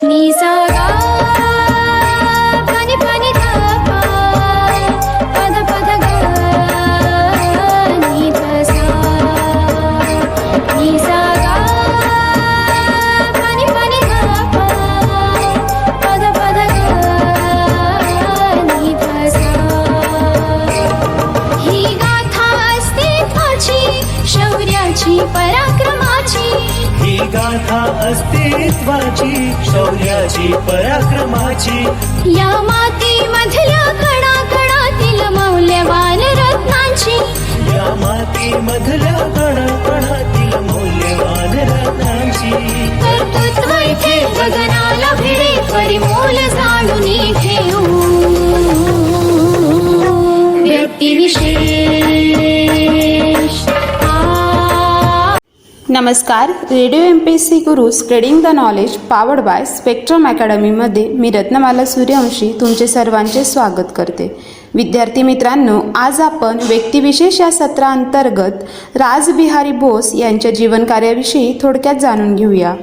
नि सा गा पनि पनि धा पा पद पद गा नि ध सा नि सा गा पनि पनि धा पा पद पद गा नि ध सा ही गाथा अस्तित्वाची शौर्याची पराक्रमाची ही गाथा अस्तित्वाची शौर्याची पराक्रमाची या मातीमधल्या कणाकणातील मौल्यवान रत्नांची या मातीमधल्या कणाकणातील मौल्यवान रत्नांची कर्तृत्व इथे गगनाला भिडे परिमोल जाणून घेऊ व्यक्तिविशेष नमस्कार. Radio MPSC Guru spreading the knowledge powered by spectrum अकॅडमीमध्ये मी रत्नमाला सूर्यवंशी तुमचे सर्वांचे स्वागत करते. विद्यार्थी मित्रांनो, आज आपण व्यक्तिविशेष या सत्रांतर्गत रासबिहारी बोस यांच्या जीवनकार्याविषयी थोडक्यात जाणून घेऊया.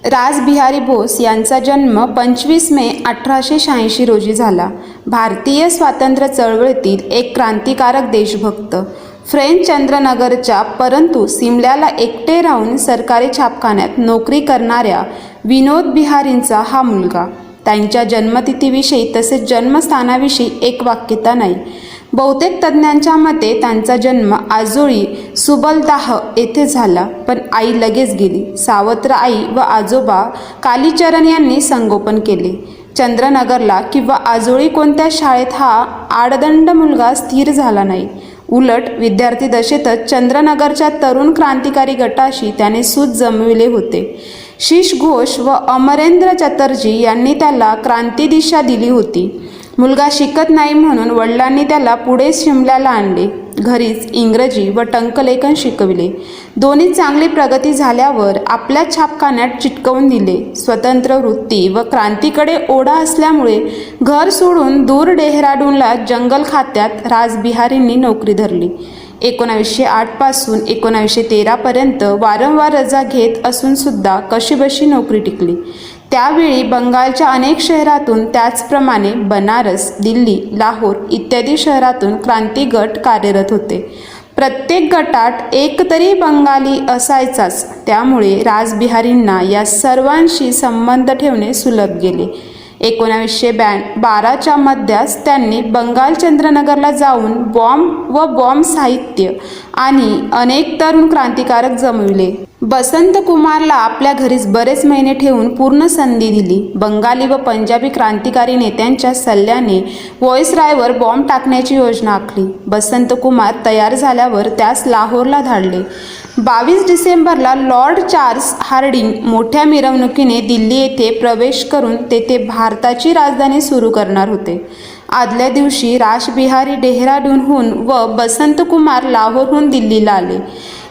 रासबिहारी बोस यांचा जन्म 25 मे 1886 रोजी झाला. भारतीय स्वातंत्र्य चळवळीतील एक क्रांतिकारक देशभक्त. फ्रेंच चंद्रनगरच्या परंतु सिमल्याला एकटे राहून सरकारी छापखान्यात नोकरी करणाऱ्या विनोद बिहारींचा हा मुलगा. त्यांच्या जन्मतिथीविषयी तसेच जन्मस्थानाविषयी एक वाक्यता नाही. बहुतेक तज्ज्ञांच्या मते त्यांचा जन्म आजोळी सुबलदाह येथे झाला, पण आई लगेच गेली. सावत्र आई व आजोबा कालीचरण यांनी संगोपन केले. चंद्रनगरला किंवा आजोळी कोणत्या शाळेत हा आडदंड मुलगा स्थिर झाला नाही. उलट विद्यार्थी दशेतच चंद्रनगरच्या तरुण क्रांतिकारी गटाशी त्याने सूत जमविले होते. शिश घोष व अमरेंद्र चटर्जी यांनी त्याला क्रांतिदिशा दिली होती. मुलगा शिकत नाही म्हणून वडिलांनी त्याला पुढे शिमल्याला आणले. घरीच इंग्रजी व टंकलेखन शिकविले. दोन्ही चांगली प्रगती झाल्यावर आपल्या छापखान्यात चिटकवून दिले. स्वतंत्र वृत्ती व क्रांतीकडे ओढा असल्यामुळे घर सोडून दूर डेहराडूनला जंगल खात्यात रासबिहारींनी नोकरी धरली. 1908 पासून 1913 पर्यंत वारंवार रजा घेत असून सुद्धा कशीबशी नोकरी टिकली. त्यावेळी बंगालच्या अनेक शहरातून, त्याचप्रमाणे बनारस, दिल्ली, लाहोर इत्यादी शहरातून क्रांती गट कार्यरत होते. प्रत्येक गटात एक तरी बंगाली असायचाच. त्यामुळे रासबिहारींना या सर्वांशी संबंध ठेवणे सुलभ गेले. 1912च्या मध्यास त्यांनी बंगाल चंद्रनगरला जाऊन बॉम्ब साहित्य आणि अनेक तरुण क्रांतिकारक जमविले. बसंत कुमारला आपल्या घरीच बरेच महिने ठेवून पूर्ण संधी दिली. बंगाली व पंजाबी क्रांतिकारी नेत्यांच्या सल्ल्याने व्हॉइसरॉयवर बॉम्ब टाकण्याची योजना आखली. बसंत कुमार तयार झाल्यावर त्यास लाहोरला धाडले. 22 डिसेंबरला लॉर्ड चार्ल्स हार्डिंग मोठ्या मिरवणुकीने दिल्ली येथे प्रवेश करून तेथे भारताची राजधानी सुरू करणार होते. आदल्या दिवशी रासबिहारी डेहराडूनहून व बसंत कुमार लाहोरहून दिल्लीला आले.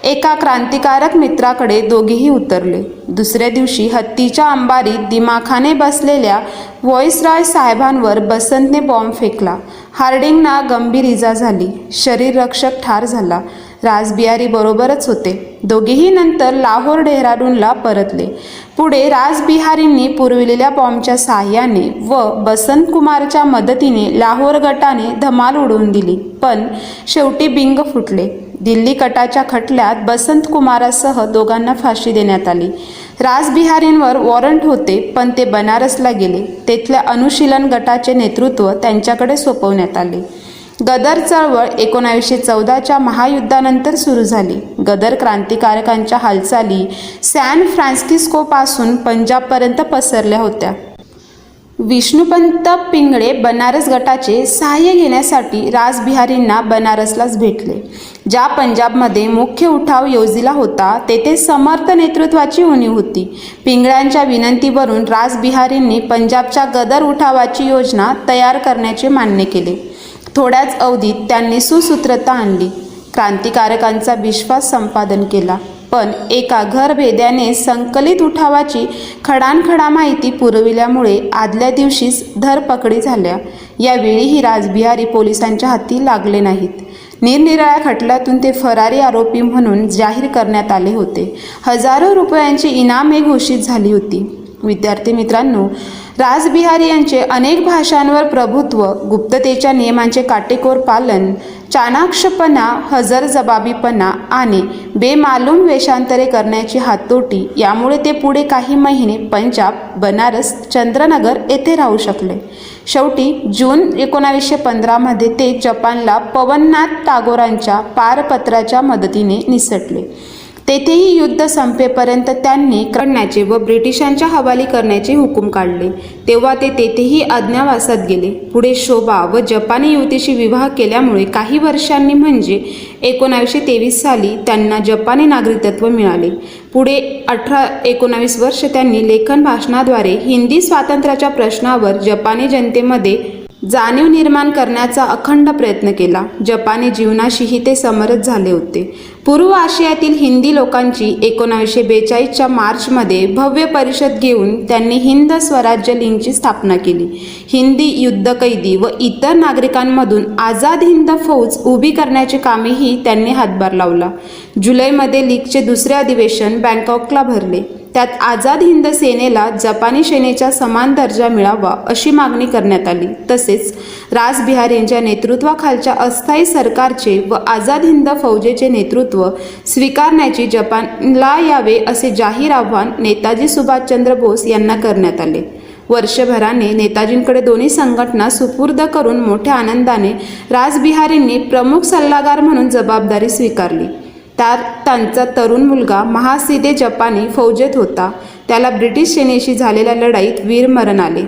एका क्रांतिकारक मित्राकडे दोघेही उतरले. दुसऱ्या दिवशी हत्तीच्या अंबारीत दिमाखाने बसलेल्या व्हॉइसरॉय साहेबांवर बसंतने बॉम्ब फेकला. हार्डिंगना गंभीर इजा झाली. शरीररक्षक ठार झाला. रासबिहारी बरोबरच होते. दोघेही नंतर लाहोर डेहराडूनला परतले. पुढे रासबिहारींनी पुरविलेल्या बॉम्बच्या साहाय्याने व बसंत कुमारच्या मदतीने लाहोर गटाने धमाल उडवून दिली, पण शेवटी बिंग फुटले. दिल्ली कटाच्या खटल्यात बसंत कुमारासह दोघांना फाशी देण्यात आली. रासबिहारींवर वॉरंट होते, पण ते बनारसला गेले. तेथल्या अनुशीलन गटाचे नेतृत्व त्यांच्याकडे सोपवण्यात आले. गदर चळवळ 1914च्या महायुद्धानंतर सुरू झाली. गदर क्रांतिकारकांच्या हालचाली सॅन फ्रान्सिस्कोपासून पंजाबपर्यंत पसरल्या होत्या. विष्णुपंत पिंगळे बनारस गटाचे सहाय्य घेण्यासाठी रासबिहारींना बनारसलाच भेटले. ज्या पंजाबमध्ये मुख्य उठाव योजिला होता तेथे समर्थ नेतृत्वाची उणीव होती. पिंगळ्यांच्या विनंतीवरून रासबिहारींनी पंजाबच्या गदर उठावाची योजना तयार करण्याचे मान्य केले. थोड्याच अवधीत त्यांनी सुसूत्रता आणली. क्रांतिकारकांचा विश्वास संपादन केला. पण एका घरभेद्याने संकलित उठावाची खडानखडा माहिती पुरविल्यामुळे आदल्या दिवशीच धरपकडी झाल्या. यावेळीही रासबिहारी पोलिसांच्या हाती लागले नाहीत. निरनिराळ्या खटल्यातून ते फरारी आरोपी म्हणून जाहीर करण्यात आले होते. हजारो रुपयांची इनामे घोषित झाली होती. विद्यार्थी मित्रांनो, रासबिहारी यांचे अनेक भाषांवर प्रभुत्व, गुप्ततेच्या नियमांचे काटेकोर पालन, चाणाक्षपणा, हजरजबाबीपणा आणि बेमालूम वेषांतरे करण्याची हातोटी यामुळे ते पुढे काही महिने पंजाब, बनारस, चंद्रनगर येथे राहू शकले. शेवटी जून 1915 मध्ये ते जपानला पवननाथ टागोरांच्या पारपत्राच्या मदतीने निसटले. तेथेही युद्ध संपेपर्यंत त्यांनी करण्याचे व ब्रिटिशांच्या हवाली करण्याचे हुकूम काढले. तेव्हा ते तेथेही अज्ञातवासात गेले. पुढे शोभा व जपानी युवतीशी विवाह केल्यामुळे काही वर्षांनी म्हणजे 1923 साली त्यांना जपानी नागरिकत्व मिळाले. पुढे 18-19 वर्ष त्यांनी लेखन भाषणाद्वारे हिंदी स्वातंत्र्याच्या प्रश्नावर जपानी जनतेमध्ये जाणीव निर्माण करण्याचा अखंड प्रयत्न केला. जपानी जीवनाशीही ते समरस झाले होते. पूर्व आशियातील हिंदी लोकांची 1942च्या मार्चमध्ये भव्य परिषद घेऊन त्यांनी हिंद स्वराज्य लीगची स्थापना केली. हिंदी युद्धकैदी व इतर नागरिकांमधून आझाद हिंद फौज उभी करण्याचे कामेही त्यांनी हातभार लावला. जुलैमध्ये लीगचे दुसरे अधिवेशन बँकॉकला भरले. त्यात आझाद हिंद सेनेला जपानी सेनेचा समान दर्जा मिळावा अशी मागणी करण्यात आली. तसेच रासबिहारींच्या नेतृत्वाखालच्या अस्थायी सरकारचे व आझाद हिंद फौजेचे नेतृत्व स्वीकारण्याची जपानला यावे असे जाहीर आव्हान नेताजी सुभाषचंद्र बोस यांना करण्यात आले. वर्षभराने नेताजींकडे दोन्ही संघटना सुपूर्द करून मोठ्या आनंदाने रासबिहारींनी प्रमुख सल्लागार म्हणून जबाबदारी स्वीकारली. त्यात त्यांचा तरुण मुलगा महासिदे जपानी फौजेत होता. त्याला ब्रिटिश सेनेशी झालेल्या लढाईत वीरमरण आले.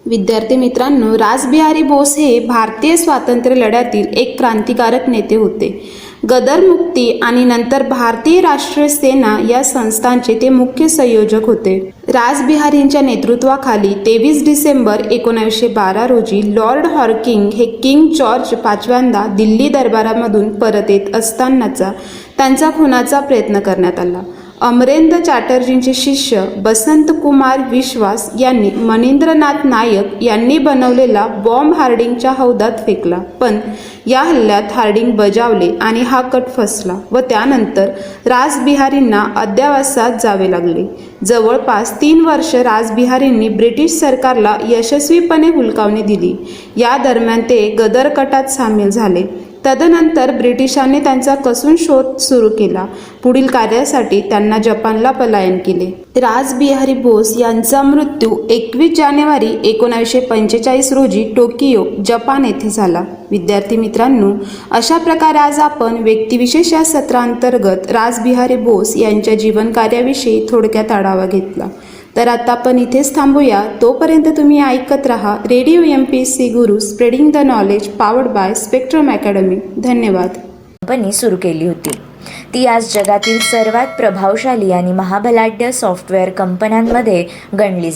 विद्यार्थी मित्रांनो, रासबिहारी बोस हे भारतीय स्वातंत्र्य लढ्यातील एक क्रांतिकारक नेते होते. गदर मुक्ती आणि नंतर भारतीय राष्ट्रीय सेना या संस्थांचे ते मुख्य संयोजक होते. रासबिहारींच्या नेतृत्वाखाली 23 डिसेंबर 1912 रोजी लॉर्ड हॉर्किंग हे किंग जॉर्ज पाचव्यांदा दिल्ली दरबारामधून परत येत असतानाचा त्यांचा खुनाचा प्रयत्न करण्यात आला. अमरेंद्र चॅटर्जींचे शिष्य बसंत कुमार विश्वास यांनी मनिंद्रनाथ नायक यांनी बनवलेला बॉम्ब हार्डिंगच्या हौदात फेकला. पण या हल्ल्यात हार्डिंग बजावले आणि हा कट फसला व त्यानंतर रासबिहारींना अज्ञातवासात जावे लागले. जवळपास 3 वर्ष रासबिहारींनी ब्रिटिश सरकारला यशस्वीपणे हुलकावणी दिली. या दरम्यान ते गदर कटात सामील झाले. तदनंतर ब्रिटिशांनी त्यांचा कसून शोध सुरू केला. पुढील कार्यासाठी त्यांना जपानला पलायन केले. रासबिहारी बोस यांचा मृत्यू 21 जानेवारी 1945 रोजी टोकियो, जपान येथे झाला. विद्यार्थी मित्रांनो, अशा प्रकारे आज आपण व्यक्तिविशेष या सत्रांतर्गत रासबिहारी बोस यांच्या जीवनकार्याविषयी थोडक्यात आढावा घेतला. तर आता आपण इथेच थांबूया. तोपर्यंत तुम्ही ऐकत रहा radio MPSC Guru, spreading the knowledge, powered by spectrum academy. धन्यवाद. कंपनी सुरू केली होती. ती आज जगातील सर्वात प्रभावशाली आणि महाबलाढ्य सॉफ्टवेअर कंपन्यांमध्ये गणली